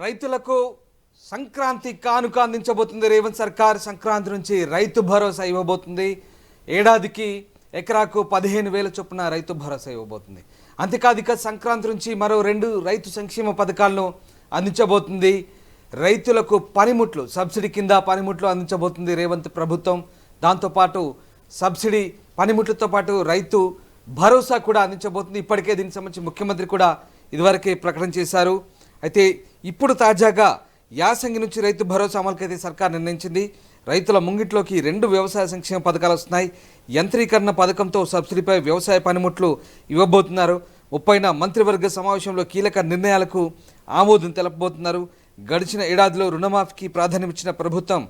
రైతులకు సంక్రాంతి కానుక అందించబోతుంది రేవంత్ సర్కార్. సంక్రాంతి నుంచి రైతు భరోసా ఇవ్వబోతుంది. ఏడాదికి ఎకరాకు 15,000 చొప్పున రైతు భరోసా ఇవ్వబోతుంది. అంతేకాదు సంక్రాంతి నుంచి మరో 2 రైతు సంక్షేమ పథకాలను అందించబోతుంది. రైతులకు పనిముట్లు సబ్సిడీ కింద పనిముట్లు అందించబోతుంది రేవంత్ ప్రభుత్వం. దాంతోపాటు సబ్సిడీ పనిముట్లతో పాటు రైతు భరోసా కూడా అందించబోతుంది. ఇప్పటికే దీనికి సంబంధించి ముఖ్యమంత్రి కూడా ఇదివరకే ప్రకటన చేశారు. అయితే ఇప్పుడు తాజాగా యాసంగి నుంచి రైతు భరోసా అమలుకైతే సర్కార్ నిర్ణయించింది. రైతుల ముంగిట్లోకి 2 వ్యవసాయ సంక్షేమ పథకాలు వస్తున్నాయి. యంత్రీకరణ పథకంతో సబ్సిడీపై వ్యవసాయ పనిముట్లు ఇవ్వబోతున్నారు. 30న మంత్రివర్గ సమావేశంలో కీలక నిర్ణయాలకు ఆమోదం తెలపబోతున్నారు. గడిచిన ఏడాదిలో రుణమాఫీకి ప్రాధాన్యం ఇచ్చిన ప్రభుత్వం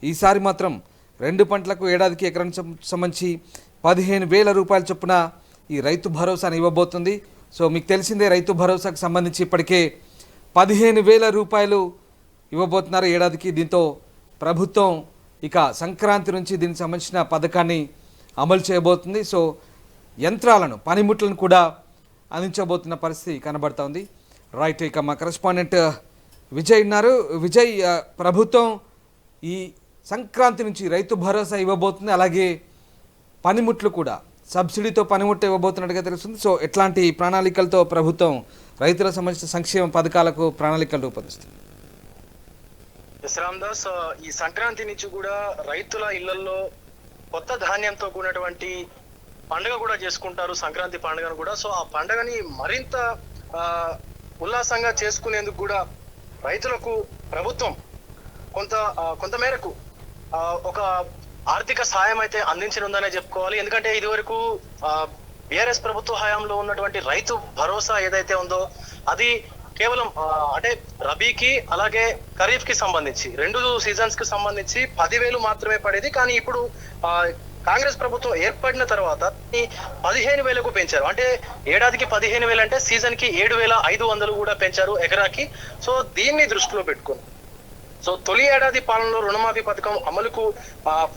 ఈసారి మాత్రం 2 పంటలకు ఏడాదికి ఎకరానికి సంబంధించి 15,000 రూపాయల చొప్పున ఈ రైతు భరోసాను ఇవ్వబోతుంది. సో మీకు తెలిసిందే, రైతు భరోసాకు సంబంధించి ఇప్పటికే 15,000 రూపాయలు ఇవ్వబోతున్నారు ఏడాదికి. దీంతో ప్రభుత్వం ఇక సంక్రాంతి నుంచి దీనికి సంబంధించిన పథకాన్ని అమలు చేయబోతుంది. సో యంత్రాలను పనిముట్లను కూడా అందించబోతున్న పరిస్థితి కనబడుతోంది. రైట్, ఇక మా కరెస్పాండెంట్ విజయ్ ఉన్నారు. విజయ్, ప్రభుత్వం ఈ సంక్రాంతి నుంచి రైతు భరోసా ఇవ్వబోతుంది, అలాగే పనిముట్లు కూడా సబ్సిడీతో పనిముట్లు ఇవ్వబోతున్నట్టుగా తెలుస్తుంది. సో ఎట్లాంటి ప్రణాళికలతో ప్రభుత్వం రైతులకు సంబంధించిన సంక్షేమ పథకాలకు ప్రణాళికలు రూపొందిస్తుంది? రామదాస్, ఈ సంక్రాంతి నుంచి కూడా రైతుల ఇళ్లలో కొత్త ధాన్యంతో కూడినటువంటి పండుగ కూడా చేసుకుంటారు, సంక్రాంతి పండుగను కూడా. సో ఆ పండుగని మరింత ఉల్లాసంగా చేసుకునేందుకు కూడా రైతులకు ప్రభుత్వం కొంత మేరకు ఒక ఆర్థిక సాయం అయితే అందించనుందనే చెప్పుకోవాలి. ఎందుకంటే ఇదివరకు బీఆర్ఎస్ ప్రభుత్వ హయాంలో ఉన్నటువంటి రైతు భరోసా ఏదైతే ఉందో అది కేవలం అంటే రబీకి అలాగే ఖరీఫ్ కి సంబంధించి 2 సీజన్స్ కి సంబంధించి 10,000 మాత్రమే పడేది. కానీ ఇప్పుడు కాంగ్రెస్ ప్రభుత్వం ఏర్పడిన తర్వాత 15,000కు పెంచారు. అంటే ఏడాదికి 15,000 అంటే సీజన్ కి 7,500 కూడా పెంచారు ఎకరాకి. సో దీన్ని దృష్టిలో పెట్టుకుని తొలి ఏడాది పాలనలో రుణమాఫీ పథకం అమలుకు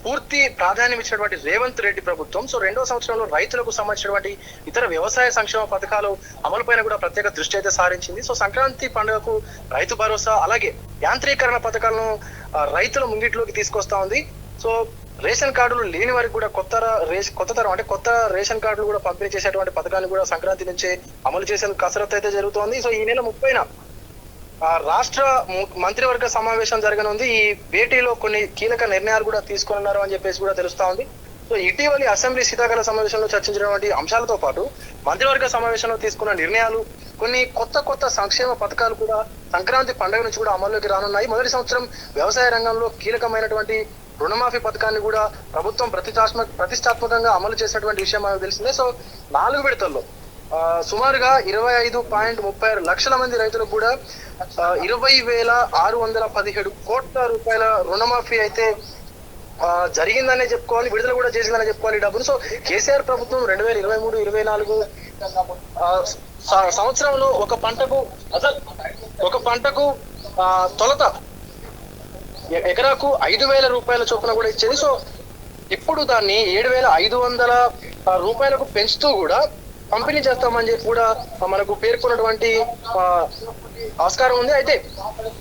పూర్తి ప్రాధాన్యం ఇచ్చినటువంటి రేవంత్ రెడ్డి ప్రభుత్వం రెండో సంవత్సరంలో రైతులకు సంబంధించినటువంటి ఇతర వ్యవసాయ సంక్షేమ పథకాలు అమలుపైన కూడా ప్రత్యేక దృష్టి అయితే సారించింది. సంక్రాంతి పండుగకు రైతు భరోసా అలాగే యాంత్రీకరణ పథకాలను రైతుల ముంగిట్లోకి తీసుకొస్తా ఉంది. రేషన్ కార్డులు లేని వారికి కూడా కొత్త రేషన్ కార్డులు కూడా పంపిణీ చేసేటువంటి పథకాన్ని కూడా సంక్రాంతి నుంచే అమలు చేసేందుకు కసరత్తు అయితే జరుగుతోంది. ఈ నెల 30న రాష్ట్ర మంత్రివర్గ సమావేశం జరగనుంది. ఈ భేటీలో కొన్ని కీలక నిర్ణయాలు కూడా తీసుకున్నారు అని చెప్పేసి కూడా తెలుస్తా ఉంది. ఇటీవలి అసెంబ్లీ శీతాకాల సమావేశంలో చర్చించినటువంటి అంశాలతో పాటు మంత్రివర్గ సమావేశంలో తీసుకున్న నిర్ణయాలు, కొన్ని కొత్త సంక్షేమ పథకాలు కూడా సంక్రాంతి పండుగ నుంచి కూడా అమల్లోకి రానున్నాయి. మొదటి సంవత్సరం వ్యవసాయ రంగంలో కీలకమైనటువంటి రుణమాఫీ పథకాన్ని కూడా ప్రభుత్వం ప్రతిష్టాత్మకంగా అమలు చేసినటువంటి విషయం మనకు తెలిసిందే. 4 విడతల్లో సుమారుగా 25.36 లక్షల మంది రైతులకు కూడా 20,617 కోట్ల రూపాయల రుణమాఫీ అయితే జరిగిందనే చెప్పుకోవాలి, విడుదల కూడా చేసిందనే చెప్పుకోవాలి డబ్బులు. కేసీఆర్ ప్రభుత్వం 2023-24 సంవత్సరంలో ఒక పంటకు తొలత ఎకరాకు 5,000 రూపాయల చొప్పున కూడా ఇచ్చేది. ఇప్పుడు దాన్ని 7,500 రూపాయలకు పెంచుతూ కూడా పంపిణీ చేస్తామని చెప్పి కూడా మనకు పేర్కొన్నటువంటి ఆస్కారం ఉంది. అయితే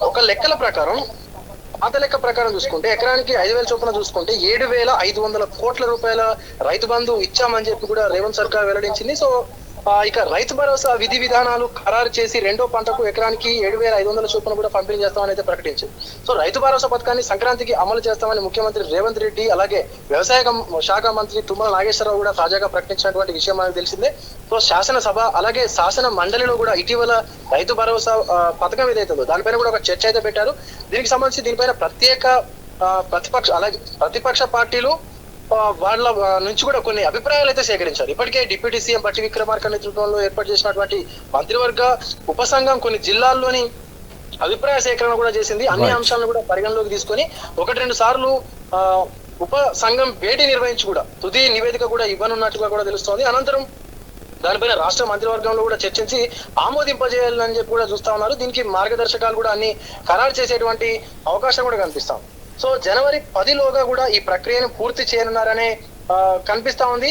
ఒక పాత లెక్క ప్రకారం చూసుకుంటే ఎకరానికి 5,000 చొప్పున చూసుకుంటే 7,500 కోట్ల రూపాయల రైతు బంధు ఇచ్చామని చెప్పి కూడా రేవంత్ సర్కార్ వెల్లడించింది. ఇక రైతు భరోసా విధి విధానాలు ఖరారు చేసి 2వ పంటకు ఎకరానికి 7,500 చొప్పున కూడా పంపిణీ చేస్తామని అయితే ప్రకటించింది. రైతు భరోసా పథకాన్ని సంక్రాంతికి అమలు చేస్తామని ముఖ్యమంత్రి రేవంత్ రెడ్డి అలాగే వ్యవసాయ శాఖ మంత్రి తుమ్మల నాగేశ్వరరావు కూడా తాజాగా ప్రకటించినటువంటి విషయం మనకు తెలిసిందే. శాసనసభ అలాగే శాసన మండలిలో కూడా ఇటీవల రైతు భరోసా పథకం ఏదైతుందో దానిపైన కూడా ఒక చర్చ అయితే పెట్టారు. దీనికి సంబంధించి దీనిపైన ప్రత్యేక ప్రతిపక్ష పార్టీలు వాళ్ళ నుంచి కూడా కొన్ని అభిప్రాయాలు అయితే సేకరించారు. ఇప్పటికే డిప్యూటీ సీఎం బట్టి విక్రమార్క నేతృత్వంలో ఏర్పాటు చేసినటువంటి మంత్రివర్గ ఉపసంఘం కొన్ని జిల్లాల్లోని అభిప్రాయ సేకరణ కూడా చేసింది. అన్ని అంశాలను కూడా పరిగణలోకి తీసుకొని 1-2 సార్లు ఉప సంఘం భేటీ నిర్వహించి కూడా తుది నివేదిక కూడా ఇవ్వనున్నట్టుగా కూడా తెలుస్తోంది. అనంతరం దానిపైన రాష్ట్ర మంత్రివర్గంలో కూడా చర్చించి ఆమోదింపజేయాలని చెప్పి కూడా చూస్తా ఉన్నారు. దీనికి మార్గదర్శకాలు కూడా అన్ని ఖరారు చేసేటువంటి అవకాశం కూడా కనిపిస్తాం. జనవరి 10లోగా కూడా ఈ ప్రక్రియను పూర్తి చేయనున్నారనే కనిపిస్తా ఉంది.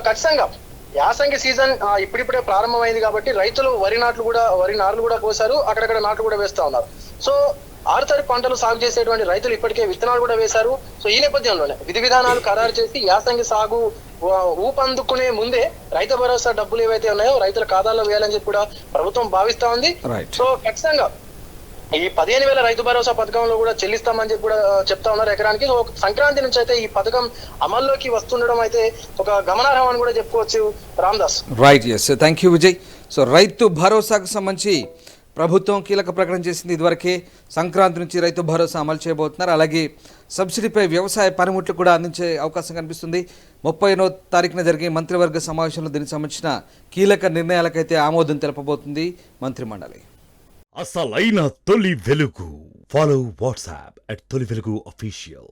ఖచ్చితంగా యాసంగి సీజన్ ఇప్పుడిప్పుడే ప్రారంభమైంది కాబట్టి రైతులు వరి నాట్లు కూడా కోసారు, అక్కడక్కడ నాట్లు కూడా వేస్తా ఉన్నారు. సో ఆరుతడి పంటలు సాగు చేసేటువంటి రైతులు ఇప్పటికే విత్తనాలు కూడా వేశారు. సో ఈ నేపథ్యంలోనే విధి విధానాలు ఖరారు చేసి యాసంగి సాగు ఊపందుకునే ముందే రైతు భరోసా డబ్బులు ఏవైతే ఉన్నాయో రైతుల ఖాతాల్లో వేయాలని చెప్పి కూడా ప్రభుత్వం భావిస్తా ఉంది. సో ఖచ్చితంగా ఈ 15,000 రైతు భరోసా పథకంలో కూడా చెల్లిస్తామని చెప్పి కూడా చెప్తా ఉన్నారు ఎకరానికి. సో సంక్రాంతి నుంచి అయితే ఈ పథకం అమల్లోకి వస్తుండడం అయితే ఒక గమనార్హం అని కూడా చెప్పుకోవచ్చు Ramdas. Right, yes, thank you Vijay. So రైతు భరోసాకు సంబంధించి ప్రభుత్వం కీలక ప్రకటన చేసింది. ఇదివరకే సంక్రాంతి నుంచి రైతు భరోసా అమలు చేయబోతున్నారు. అలాగే సబ్సిడీపై వ్యవసాయ పనిముట్లు కూడా అందించే అవకాశం కనిపిస్తుంది. 30వ తారీఖున జరిగే మంత్రివర్గ సమావేశంలో దీనికి సంబంధించిన కీలక నిర్ణయాలకైతే ఆమోదం తెలపబోతుంది మంత్రిమండలి. అసలైన తొలి వెలుగు. ఫాలో వాట్సాప్ @తొలి వెలుగు అఫీషియల్.